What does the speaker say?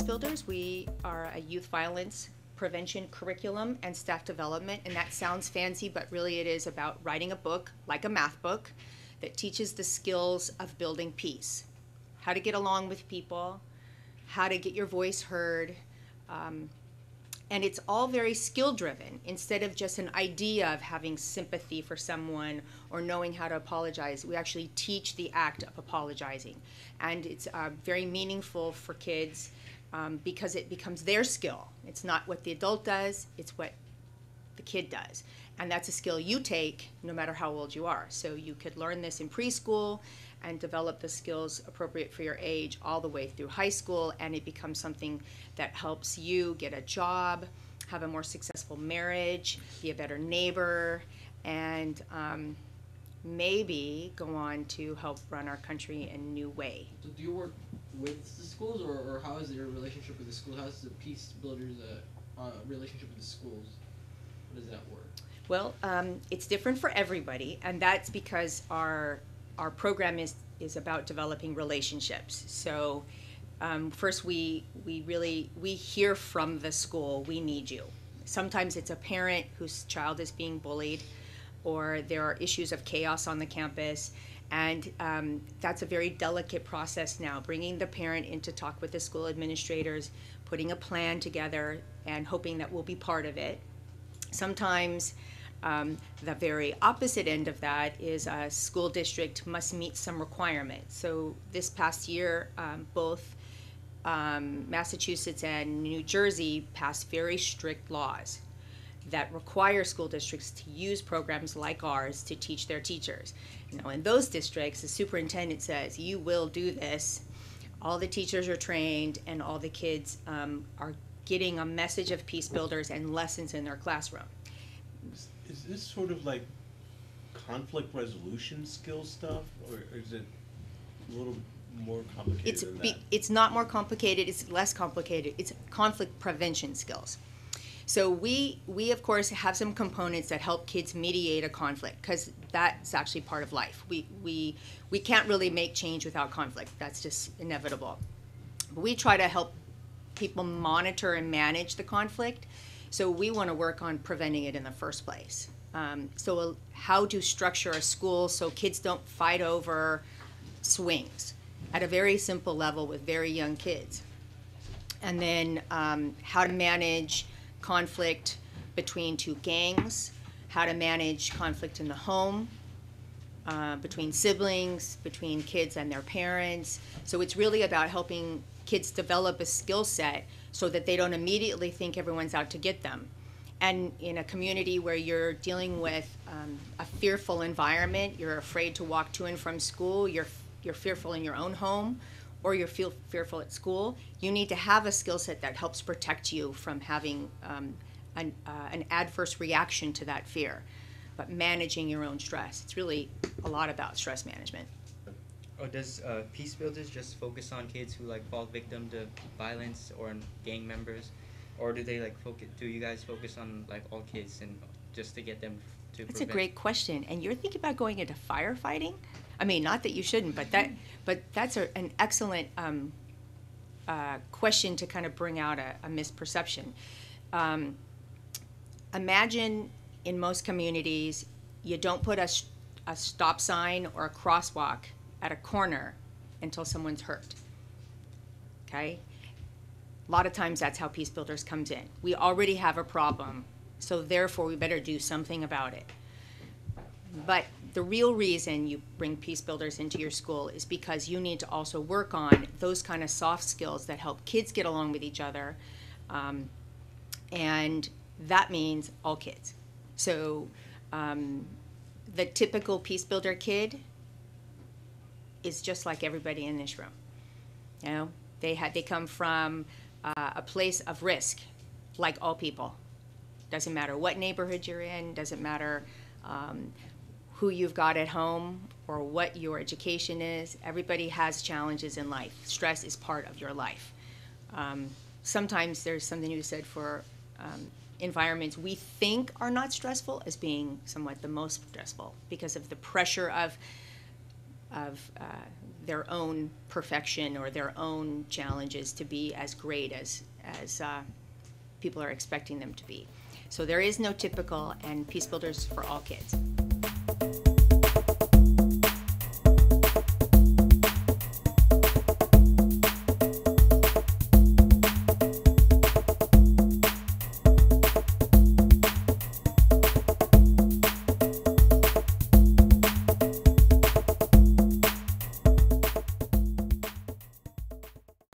Peacebuilders. We are a youth violence prevention curriculum and staff development, and that sounds fancy, but really it is about writing a book, like a math book, that teaches the skills of building peace. How to get along with people, how to get your voice heard, and it's all very skill-driven instead of just an idea of having sympathy for someone or knowing how to apologize. We actually teach the act of apologizing. And it's very meaningful for kids because it becomes their skill. It's not what the adult does, it's what the kid does. And that's a skill you take no matter how old you are. So you could learn this in preschool and develop the skills appropriate for your age all the way through high school, and it becomes something that helps you get a job, have a more successful marriage, be a better neighbor, and maybe go on to help run our country in a new way. So do you work with the schools, or how is your relationship with the schools? How is the Peacebuilders relationship with the schools? How does that work? Well, it's different for everybody, and that's because our program is about developing relationships. So first we hear from the school, we need you. Sometimes it's a parent whose child is being bullied, or there are issues of chaos on the campus, and that's a very delicate process now, bringing the parent in to talk with the school administrators, putting a plan together, and hoping that we'll be part of it. Sometimes the very opposite end of that is a school district must meet some requirements. So this past year, both Massachusetts and New Jersey passed very strict laws that require school districts to use programs like ours to teach their teachers. Now, in those districts, the superintendent says, you will do this. All the teachers are trained, and all the kids are getting a message of Peacebuilders and lessons in their classroom. Is this sort of like conflict resolution skill stuff, or is it a little more complicated than that? It's not more complicated, it's less complicated. It's conflict prevention skills. So we of course have some components that help kids mediate a conflict, because that's actually part of life. We can't really make change without conflict. That's just inevitable. But we try to help people monitor and manage the conflict. So we want to work on preventing it in the first place. So how to structure a school so kids don't fight over swings at a very simple level with very young kids. And then how to manage conflict between two gangs, how to manage conflict in the home, between siblings, between kids and their parents. So it's really about helping kids develop a skill set so that they don't immediately think everyone's out to get them. And in a community where you're dealing with a fearful environment, you're afraid to walk to and from school, you're fearful in your own home, or you're fearful at school, you need to have a skill set that helps protect you from having an adverse reaction to that fear. But managing your own stress, it's really a lot about stress management. Or does Peacebuilders just focus on kids who like fall victim to violence or gang members, or do they like focus? Do you guys focus on like all kids and just to get them to? That's a great question, and you're thinking about going into firefighting? I mean, not that you shouldn't, but that's an excellent question to kind of bring out a misperception. Imagine in most communities, you don't put a stop sign or a crosswalk at a corner until someone's hurt, okay? A lot of times that's how Peacebuilders comes in. We already have a problem, so therefore we better do something about it. But the real reason you bring Peacebuilders into your school is because you need to also work on those kind of soft skills that help kids get along with each other, and that means all kids. So the typical Peacebuilder kid is just like everybody in this room. You know, they come from a place of risk, like all people. Doesn't matter what neighborhood you're in, doesn't matter who you've got at home or what your education is. Everybody has challenges in life. Stress is part of your life. Sometimes there's something you said for environments we think are not stressful as being somewhat the most stressful because of the pressure of their own perfection or their own challenges to be as great as people are expecting them to be. So there is no typical, and Peacebuilders for all kids.